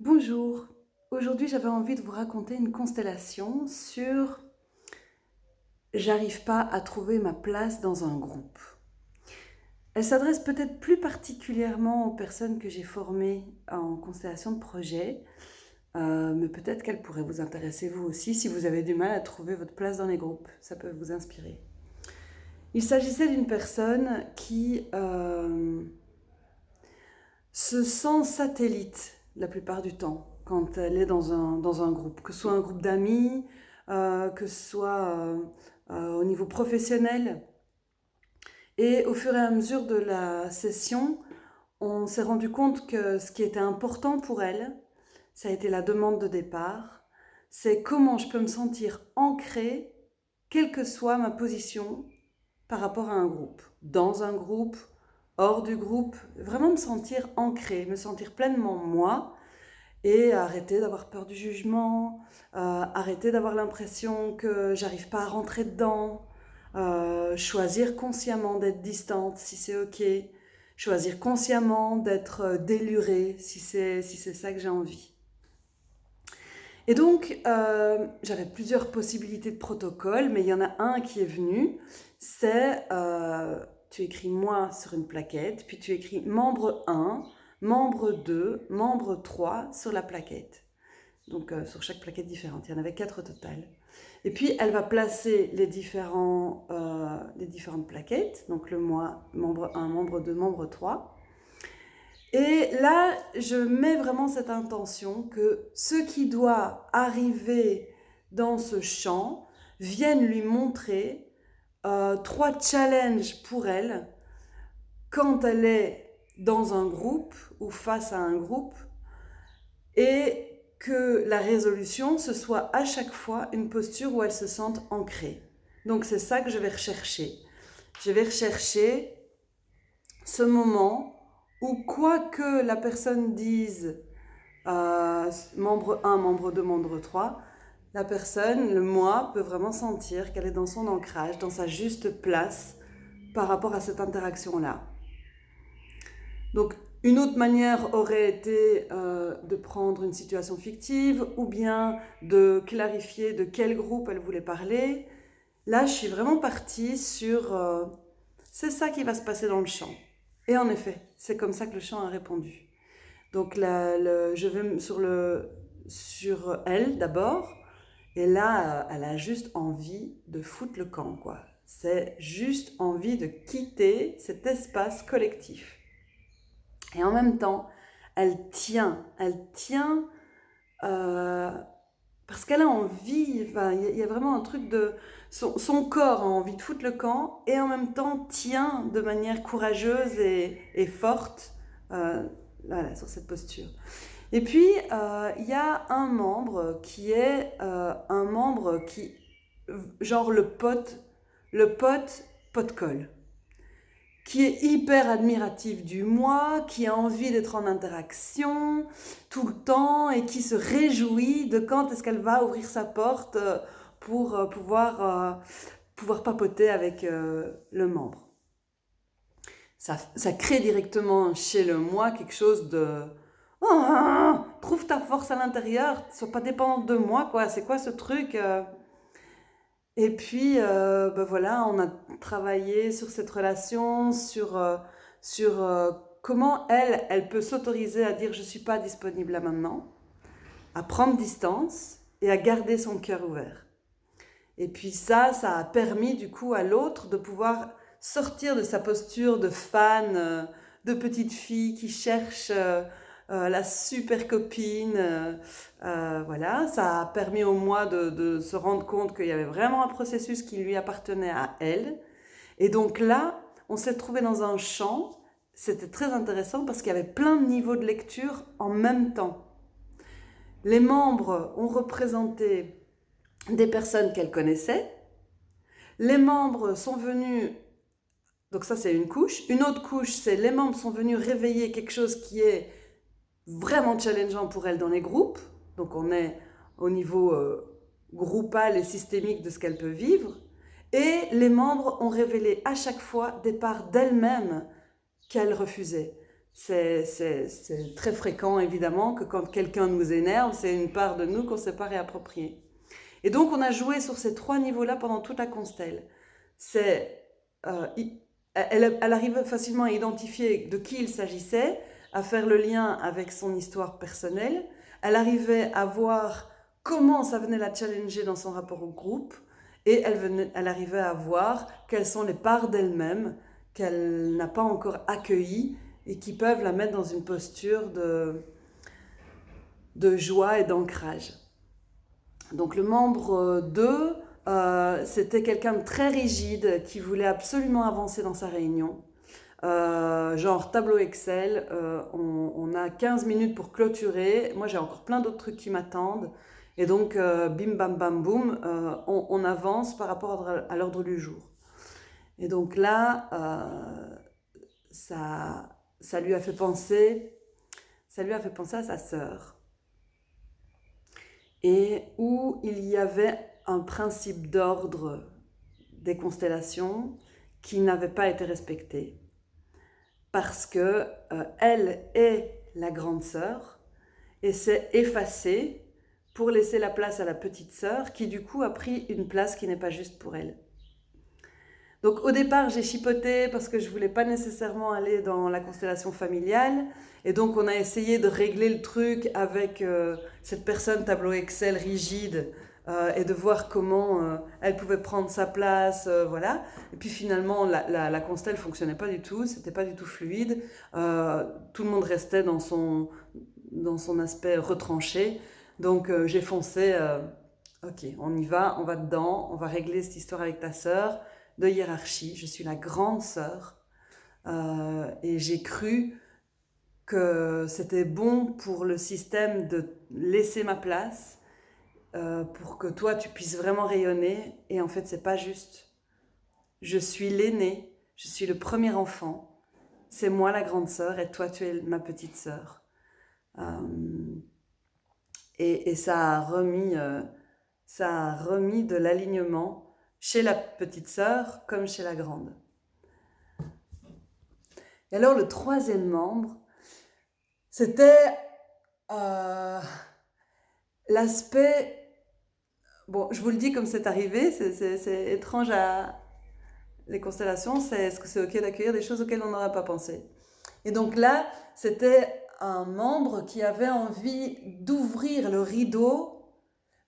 Bonjour, aujourd'hui j'avais envie de vous raconter une constellation sur j'arrive pas à trouver ma place dans un groupe. Elle s'adresse peut-être plus particulièrement aux personnes que j'ai formées en constellation de projet, mais peut-être qu'elle pourrait vous intéresser vous aussi si vous avez du mal à trouver votre place dans les groupes, ça peut vous inspirer. Il s'agissait d'une personne qui se sent satellite la plupart du temps quand elle est dans un groupe, que ce soit un groupe d'amis, que ce soit au niveau professionnel. Et au fur et à mesure de la session, on s'est rendu compte que ce qui était important pour elle, ça a été la demande de départ, c'est comment je peux me sentir ancrée, quelle que soit ma position par rapport à un groupe, dans un groupe, hors du groupe, vraiment me sentir ancrée, me sentir pleinement moi et arrêter d'avoir peur du jugement, arrêter d'avoir l'impression que j'arrive pas à rentrer dedans, choisir consciemment d'être distante si c'est ok, choisir consciemment d'être délurée si c'est ça que j'ai envie. Et donc, j'avais plusieurs possibilités de protocole, mais il y en a un qui est venu, c'est tu écris moi sur une plaquette, puis tu écris membre 1, membre 2, membre 3 sur la plaquette. Donc sur chaque plaquette différente, il y en avait 4 au total. Et puis elle va placer les différentes plaquettes, donc le moi, membre 1, membre 2, membre 3. Et là, je mets vraiment cette intention que ce qui doit arriver dans ce champ vienne lui montrer 3 challenges pour elle quand elle est dans un groupe ou face à un groupe, et que la résolution, ce soit à chaque fois une posture où elle se sente ancrée. Donc c'est ça que je vais rechercher. Je vais rechercher ce moment où quoi que la personne dise, membre 1, membre 2, membre 3, la personne, le moi, peut vraiment sentir qu'elle est dans son ancrage, dans sa juste place par rapport à cette interaction-là. Donc, une autre manière aurait été de prendre une situation fictive ou bien de clarifier de quel groupe elle voulait parler. Là, je suis vraiment partie sur c'est ça qui va se passer dans le champ. Et en effet, c'est comme ça que le champ a répondu. Donc, je vais sur elle d'abord. Et là, elle a juste envie de foutre le camp, quoi. C'est juste envie de quitter cet espace collectif. Et en même temps, elle tient euh, parce qu'elle a envie, enfin, il y a vraiment un truc de... Son corps a envie de foutre le camp et en même temps tient de manière courageuse et forte voilà, sur cette posture. Et puis, il y a un membre qui est un membre qui, genre le pote pot-colle, qui est hyper admiratif du moi, qui a envie d'être en interaction tout le temps et qui se réjouit de quand est-ce qu'elle va ouvrir sa porte pour pouvoir papoter avec le membre. Ça crée directement chez le moi quelque chose de oh, trouve ta force à l'intérieur, sois pas dépendante de moi, quoi. C'est quoi ce truc Et puis, ben voilà, on a travaillé sur cette relation, sur comment elle peut s'autoriser à dire je ne suis pas disponible là maintenant, à prendre distance et à garder son cœur ouvert. Et puis ça a permis du coup à l'autre de pouvoir sortir de sa posture de fan, de petite fille qui cherche la super copine. Voilà, ça a permis au moi de se rendre compte qu'il y avait vraiment un processus qui lui appartenait à elle. Et donc là, on s'est trouvé dans un champ. C'était très intéressant parce qu'il y avait plein de niveaux de lecture en même temps. Les membres ont représenté des personnes qu'elle connaissait. Les membres sont venus, donc ça c'est une couche. Une autre couche, c'est les membres sont venus réveiller quelque chose qui est vraiment challengeant pour elle dans les groupes. Donc on est au niveau groupal et systémique de ce qu'elle peut vivre. Et les membres ont révélé à chaque fois des parts d'elle-même qu'elle refusait. C'est très fréquent, évidemment, que quand quelqu'un nous énerve, c'est une part de nous qu'on ne sait pas réapproprier. Et donc, on a joué sur ces 3 niveaux-là pendant toute la constelle. C'est, elle arrivait facilement à identifier de qui il s'agissait, à faire le lien avec son histoire personnelle. Elle arrivait à voir comment ça venait la challenger dans son rapport au groupe. Et elle arrivait à voir quelles sont les parts d'elle-même qu'elle n'a pas encore accueillies et qui peuvent la mettre dans une posture de joie et d'ancrage. Donc le membre 2, c'était quelqu'un de très rigide qui voulait absolument avancer dans sa réunion. Genre tableau Excel, on a 15 minutes pour clôturer. Moi j'ai encore plein d'autres trucs qui m'attendent. Et donc bim bam bam boum, on avance par rapport à l'ordre du jour. Et donc là, ça lui a fait penser à sa sœur. Et où il y avait un principe d'ordre des constellations qui n'avait pas été respecté. Parce que elle est la grande sœur et s'est effacée pour laisser la place à la petite sœur qui du coup a pris une place qui n'est pas juste pour elle. Donc au départ j'ai chipoté parce que je voulais pas nécessairement aller dans la constellation familiale et donc on a essayé de régler le truc avec cette personne tableau Excel rigide et de voir comment elle pouvait prendre sa place, voilà. Et puis finalement la constelle fonctionnait pas du tout, c'était pas du tout fluide, tout le monde restait dans son aspect retranché, donc j'ai foncé, ok on y va, on va dedans, on va régler cette histoire avec ta sœur, de hiérarchie, je suis la grande sœur et j'ai cru que c'était bon pour le système de laisser ma place pour que toi tu puisses vraiment rayonner et en fait c'est pas juste. Je suis l'aînée, je suis le premier enfant, c'est moi la grande sœur et toi tu es ma petite sœur. Et ça a remis de l'alignement chez la petite sœur comme chez la grande. Et alors le troisième membre, c'était l'aspect... Bon, je vous le dis comme c'est arrivé, c'est étrange à les constellations, c'est est-ce que c'est ok d'accueillir des choses auxquelles on n'aurait pas pensé. Et donc là, c'était un membre qui avait envie d'ouvrir le rideau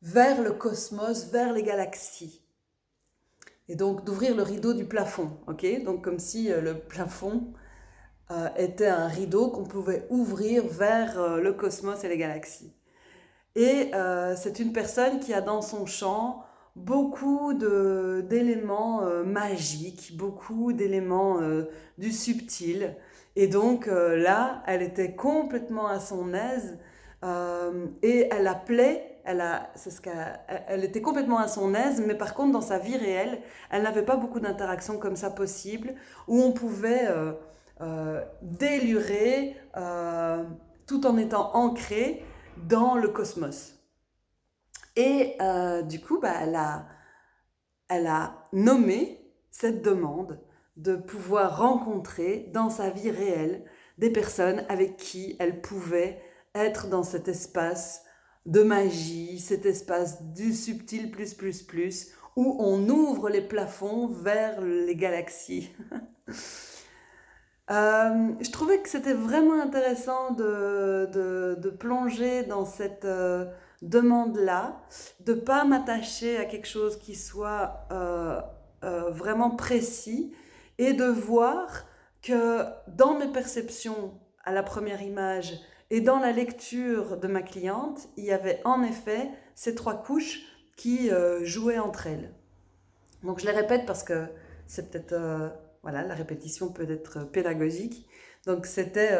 vers le cosmos, vers les galaxies. Et donc d'ouvrir le rideau du plafond, ok? Donc comme si le plafond était un rideau qu'on pouvait ouvrir vers le cosmos et les galaxies. Et c'est une personne qui a dans son champ beaucoup d'éléments magiques, beaucoup d'éléments du subtil. Et donc là, elle était complètement à son aise et elle appelait, elle était complètement à son aise, mais par contre dans sa vie réelle, elle n'avait pas beaucoup d'interactions comme ça possibles, où on pouvait délurer tout en étant ancré dans le cosmos. Et du coup, elle a nommé cette demande de pouvoir rencontrer dans sa vie réelle des personnes avec qui elle pouvait être dans cet espace de magie, cet espace du subtil plus, où on ouvre les plafonds vers les galaxies. Je trouvais que c'était vraiment intéressant de plonger dans cette demande-là, de ne pas m'attacher à quelque chose qui soit vraiment précis et de voir que dans mes perceptions à la première image et dans la lecture de ma cliente, il y avait en effet ces 3 couches qui jouaient entre elles. Donc je les répète parce que c'est peut-être... voilà, la répétition peut être pédagogique. Donc c'était,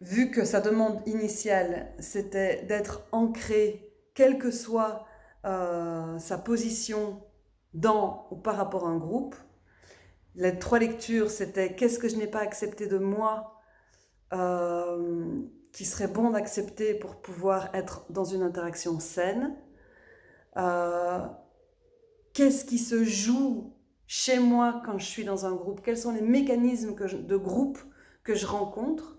vu que sa demande initiale, c'était d'être ancré, quelle que soit sa position dans ou par rapport à un groupe. Les 3 lectures, c'était qu'est-ce que je n'ai pas accepté de moi, qui serait bon d'accepter pour pouvoir être dans une interaction saine. Qu'est-ce qui se joue chez moi quand je suis dans un groupe, quels sont les mécanismes de groupe que je rencontre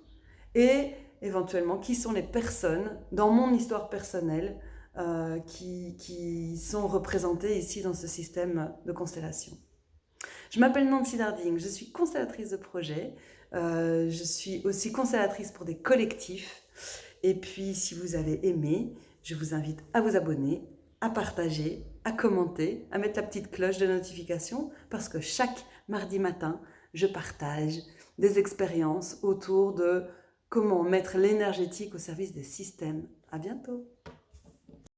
et éventuellement qui sont les personnes dans mon histoire personnelle qui sont représentées ici dans ce système de constellation. Je m'appelle Nancy Darding, je suis constellatrice de projet, je suis aussi constellatrice pour des collectifs. Et puis, si vous avez aimé, je vous invite à vous abonner, à partager, à commenter, à mettre la petite cloche de notification, parce que chaque mardi matin, je partage des expériences autour de comment mettre l'énergétique au service des systèmes. À bientôt!